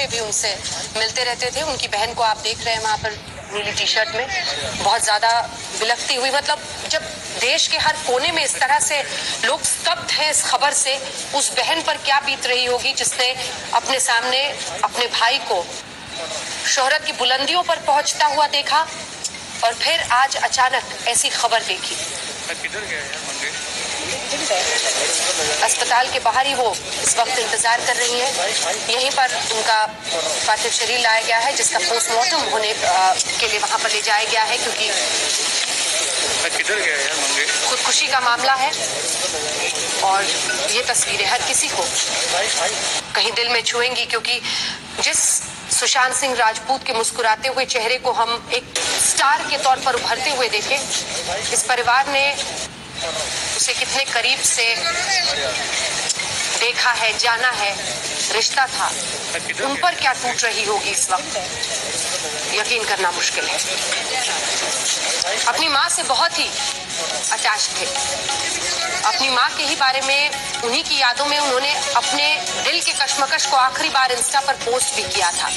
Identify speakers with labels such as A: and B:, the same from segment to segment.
A: में भी उनसे मिलते रहते थे। उनकी बहन को आप देख रहे हैं वहाँ पर नीली टी शर्ट में, बहुत ज़्यादा बिलखती हुई। मतलब जब देश के हर कोने में इस तरह से लोग स्तब्ध हैं इस खबर से, उस बहन पर क्या बीत रही होगी जिसने अपने सामने अपने भाई को शोहरत की बुलंदियों पर पहुंचता हुआ देखा और फिर आज अचानक ऐसी खबर देखी। अस्पताल के बाहर ही वो इस वक्त इंतजार कर रही है। यहीं पर उनका पार्थिव शरीर लाया गया है, जिसका पोस्टमार्टम होने के लिए वहां पर ले जाया गया है, क्योंकि खुदकुशी का मामला है। और ये तस्वीरें हर किसी को कहीं दिल में छुएंगी, क्योंकि जिस सुशांत सिंह राजपूत के मुस्कुराते हुए चेहरे को हम एक स्टार के तौर पर उभरते हुए देखे, इस परिवार ने उसे कितने करीब से देखा है, जाना है, रिश्ता था, उन पर क्या टूट रही होगी इस वक्त, यकीन करना मुश्किल है। अपनी माँ से बहुत ही अटैच थे। अपनी माँ के ही बारे में, उन्हीं की यादों में उन्होंने अपने दिल के कश्मकश को आखिरी बार इंस्टा पर पोस्ट भी किया था।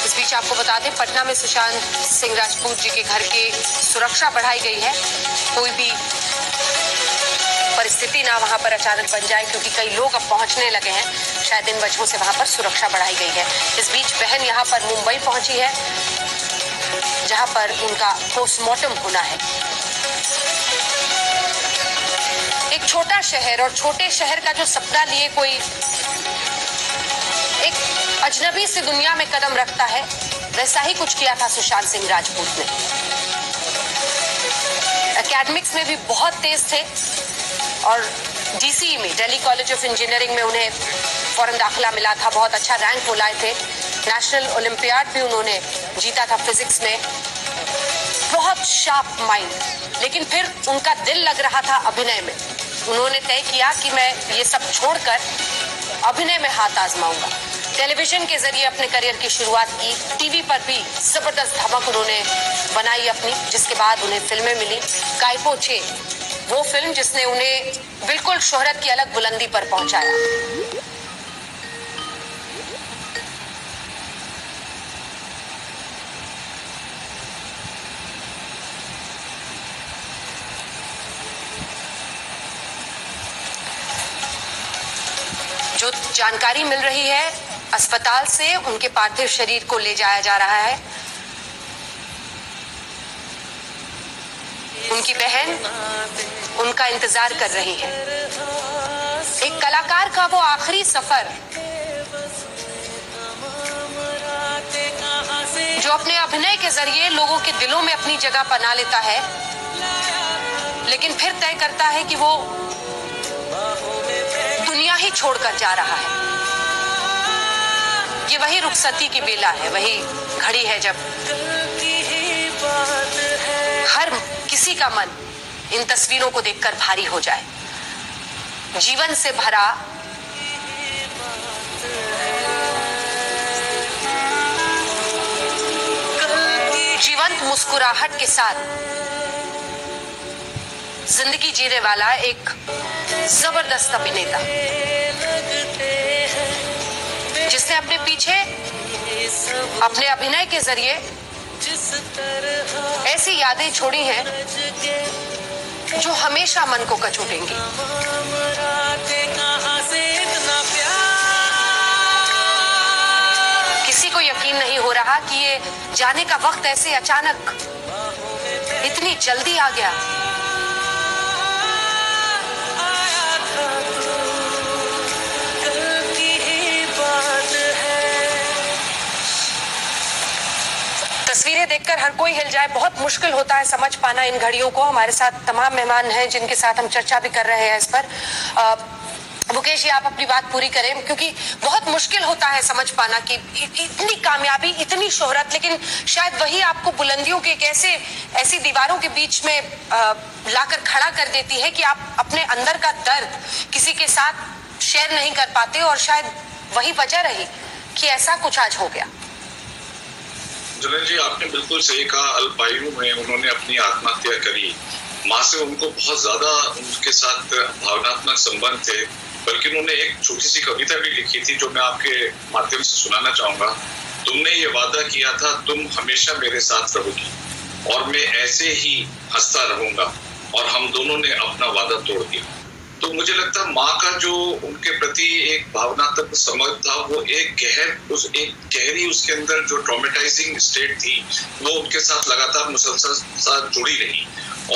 A: इस बीच आपको बता दें, पटना में सुशांत सिंह राजपूत जी के घर की सुरक्षा बढ़ाई गई है। कोई भी परिस्थिति ना वहां पर अचानक बन जाए, क्योंकि कई लोग अब पहुंचने लगे हैं। शायद इन वजहों से वहां पर सुरक्षा बढ़ाई गई है। इस बीच बहन यहां पर मुंबई पहुंची है, जहां पर उनका पोस्टमार्टम होना है। एक छोटा शहर और छोटे शहर का जो सपना लिए कोई एक अजनबी से दुनिया में कदम रखता है, वैसा ही कुछ किया था सुशांत सिंह राजपूत ने। एकेडमिक्स में भी बहुत तेज थे और डीसी में, दिल्ली कॉलेज ऑफ इंजीनियरिंग में उन्हें फौरन दाखिला मिला था। बहुत अच्छा रैंक वो लाए थे। नेशनल ओलंपियाड भी उन्होंने जीता था फिजिक्स में। बहुत शार्प माइंड, लेकिन फिर उनका दिल लग रहा था अभिनय में। उन्होंने तय किया कि मैं ये सब छोड़कर अभिनय में हाथ आजमाऊंगा। टेलीविजन के जरिए अपने करियर की शुरुआत की। टीवी पर भी जबरदस्त धमक उन्होंने बनाई अपनी, जिसके बाद उन्हें फिल्में मिली। कायपो छे, वो फिल्म जिसने उन्हें बिल्कुल शोहरत की अलग बुलंदी पर पहुंचाया। जो जानकारी मिल रही है, अस्पताल से उनके पार्थिव शरीर को ले जाया जा रहा है। उनकी बहन उनका इंतजार कर रही है। एक कलाकार का वो आखिरी सफर, जो अपने अभिनय के जरिए लोगों के दिलों में अपनी जगह बना लेता है, लेकिन फिर तय करता है कि वो दुनिया ही छोड़कर जा रहा है। ये वही रुखसती की बेला है, वही घड़ी है जब हर किसी का मन इन तस्वीरों को देखकर भारी हो जाए। जीवन से भरा जीवंत मुस्कुराहट के साथ जिंदगी जीने वाला एक जबरदस्त अभिनेता, जिसने अपने पीछे अपने अभिनय के जरिए ऐसी यादें छोड़ी हैं जो हमेशा मन को कचोटेंगी। किसी को यकीन नहीं हो रहा कि ये जाने का वक्त ऐसे अचानक इतनी जल्दी आ गया। तस्वीरें देखकर हर कोई हिल जाए। बहुत मुश्किल होता है समझ पाना इन घड़ियों को। हमारे साथ तमाम मेहमान हैं जिनके साथ हम चर्चा भी कर रहे हैं इस पर। मुकेश जी, आप अपनी बात पूरी करें, क्योंकि बहुत मुश्किल होता है समझ पाना कि इतनी कामयाबी, इतनी शोहरत, लेकिन शायद वही आपको बुलंदियों के ऐसी दीवारों के बीच में लाकर खड़ा कर देती है कि आप अपने अंदर का दर्द किसी के साथ शेयर नहीं कर पाते, और शायद वही वजह रही कि ऐसा कुछ आज हो गया।
B: जुनैद जी, आपने बिल्कुल सही कहा। अल्पायु में उन्होंने अपनी आत्महत्या करी। माँ से उनको बहुत ज्यादा उनके साथ भावनात्मक संबंध थे। बल्कि उन्होंने एक छोटी सी कविता भी लिखी थी जो मैं आपके माध्यम से सुनाना चाहूंगा। तुमने ये वादा किया था तुम हमेशा मेरे साथ रहोगी और मैं ऐसे ही हंसता रहूंगा, और हम दोनों ने अपना वादा तोड़ दिया। तो मुझे लगता है माँ का जो उनके प्रति एक भावनात्मक समझ था, वो एक गहरी उसके अंदर जो ट्रॉमेटाइजिंग स्टेट थी वो उनके साथ लगातार मुसलसल साथ जुड़ी रही।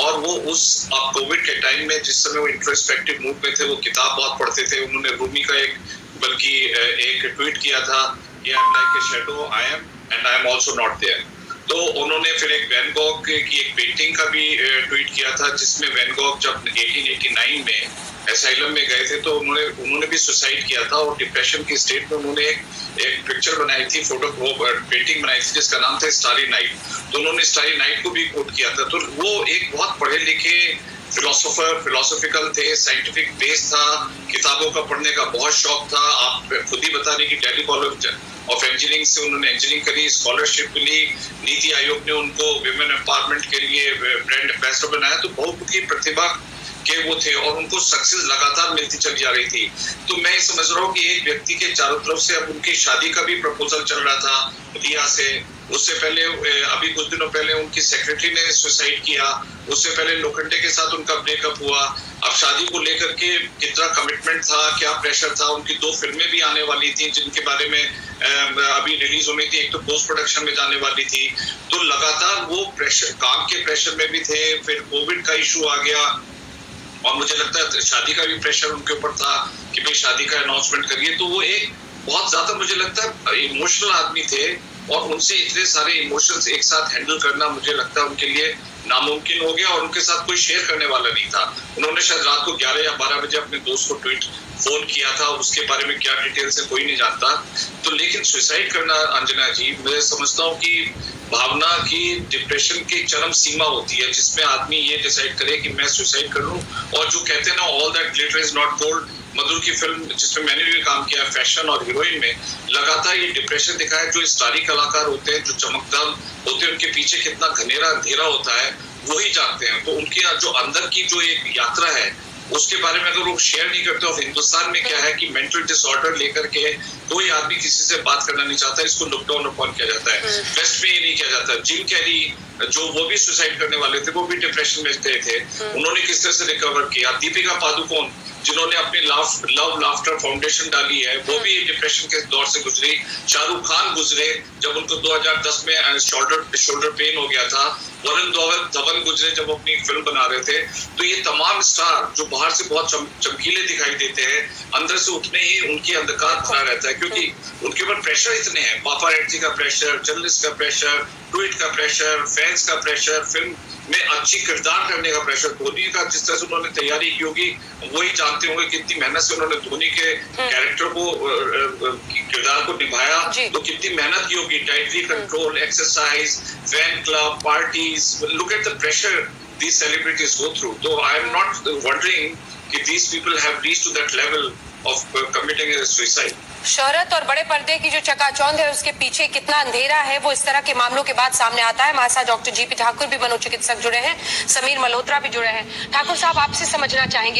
B: और वो उस कोविड के टाइम में जिस समय वो इंट्रोस्पेक्टिव मूड में थे, वो किताब बहुत पढ़ते थे। उन्होंने रूमी का एक ट्वीट किया था, I am like a shadow, I am and I am also not there. तो उन्होंने फिर एक वैन गॉग की एक पेंटिंग का भी ट्वीट किया था, जिसमें वैन गॉग जब 1889 में एसाइलम में गए थे तो उन्होंने भी सुसाइड किया था, और डिप्रेशन की स्टेट में उन्होंने एक पिक्चर बनाई थी, पेंटिंग बनाई थी जिसका नाम था स्टारी नाइट। तो उन्होंने स्टारी नाइट को भी कोट किया था। तो वो एक बहुत पढ़े लिखे फिलोसॉफिकल थे, साइंटिफिक बेस था, किताबों का पढ़ने का बहुत शौक था। आप खुद ही बता रहे कि दिल्ली कॉलेज ऑफ इंजीनियरिंग से उन्होंने इंजीनियरिंग करी, स्कॉलरशिप मिली, नीति आयोग ने उनको विमेन एम्पावरमेंट के लिए ब्रांड एम्बेसडर बनाया। तो बहुत की प्रतिभा के वो थे और उनको सक्सेस लगातार मिलती चली जा रही थी। तो मैं समझ रहा हूँ कि एक व्यक्ति के चारों तरफ से अब उनकी शादी का भी प्रपोजल चल रहा था रिया से। उससे पहले अभी कुछ दिनों पहले उनकी सेक्रेटरी ने सुसाइड किया, उससे पहले लोखंडे के साथ उनका ब्रेकअप हुआ। अब शादी को लेकर के कितना कमिटमेंट था, क्या प्रेशर था। उनकी 2 फिल्में भी आने वाली थी जिनके बारे में अभी रिलीज होनी थी, एक तो पोस्ट प्रोडक्शन में जाने वाली थी। तो लगातार वो प्रेशर, काम के प्रेशर में भी थे। फिर कोविड का इशू आ गया और मुझे लगता है शादी का भी प्रेशर उनके ऊपर था कि भाई शादी का अनाउंसमेंट करिए। तो वो एक बहुत ज्यादा मुझे लगता है इमोशनल आदमी थे, और उनसे इतने सारे इमोशंस एक साथ हैंडल करना मुझे लगता है उनके लिए नामुमकिन हो गया, और उनके साथ कोई शेयर करने वाला नहीं था। उन्होंने शायद रात को 11 या 12 बजे अपने दोस्त को फोन किया था, उसके बारे में क्या डिटेल्स है कोई नहीं जानता। तो लेकिन सुसाइड करना, अंजना जी, मैं समझता हूँ कि भावना की डिप्रेशन की चरम सीमा होती है जिसमें आदमी ये डिसाइड करे कि मैं सुसाइड कर लूं। और जो कहते हैं ना, all that glitter is not gold, Madhur की फिल्म जिसमें मैंने भी काम किया फैशन और हीरोइन में, लगातार ये डिप्रेशन दिखाया। जो स्टारी कलाकार होते हैं, जो चमकदार होते हैं, उनके पीछे कितना घनेरा अंधेरा होता है वही जानते हैं। तो उनके जो अंदर की जो एक यात्रा है उसके बारे में अगर वो शेयर नहीं करते। और हिंदुस्तान में क्या है कि मेंटल डिसऑर्डर लेकर के कोई आदमी किसी से बात करना नहीं चाहता, इसको लॉकडाउन अपॉन किया जाता है। वेस्ट में ये नहीं किया जाता। जिम कैरी जो वो भी सुसाइड करने वाले थे, वो भी डिप्रेशन में गए थे, उन्होंने किस तरह से रिकवर किया। दीपिका पादुकोण जिन्होंने अपनी लव लाफ्टर फाउंडेशन डाली है, वो भी डिप्रेशन के दौर से गुजरी। शाहरुख खान गुजरे जब उनको 2010 में शोल्डर पेन हो गया था। वरुण धवन गुजरे जब अपनी फिल्म बना रहे थे। तो ये तमाम स्टार जो बाहर से बहुत चमकीले दिखाई देते हैं, अंदर से उतने ही उनकी अंधकार भरा रहता है, क्योंकि उनके ऊपर प्रेशर इतने हैं। पापाराजी का प्रेशर, जर्नलिस्ट का प्रेशर, ट्वीट का प्रेशर, फैंस का प्रेशर, फिल्म में अच्छी किरदार करने का प्रेशर। धोनी का जिस तरह से उन्होंने तैयारी की होगी, वही जानते होंगे कितनी मेहनत से उन्होंने धोनी के कैरेक्टर को, किरदार को निभाया। तो कितनी मेहनत की होगी, dietary control, exercise, fan club, parties. Look at the pressure these celebrities go through. So I am not wondering कि these people have reached to that level of committing a suicide.
A: शोहरत और बड़े पर्दे की जो चकाचौंध है उसके पीछे कितना अंधेरा है वो इस तरह के मामलों के बाद सामने आता है। हमारे साथ डॉक्टर जीपी ठाकुर भी मनोचिकित्सक जुड़े हैं, समीर मल्होत्रा भी जुड़े हैं। ठाकुर साहब, आपसे समझना चाहेंगे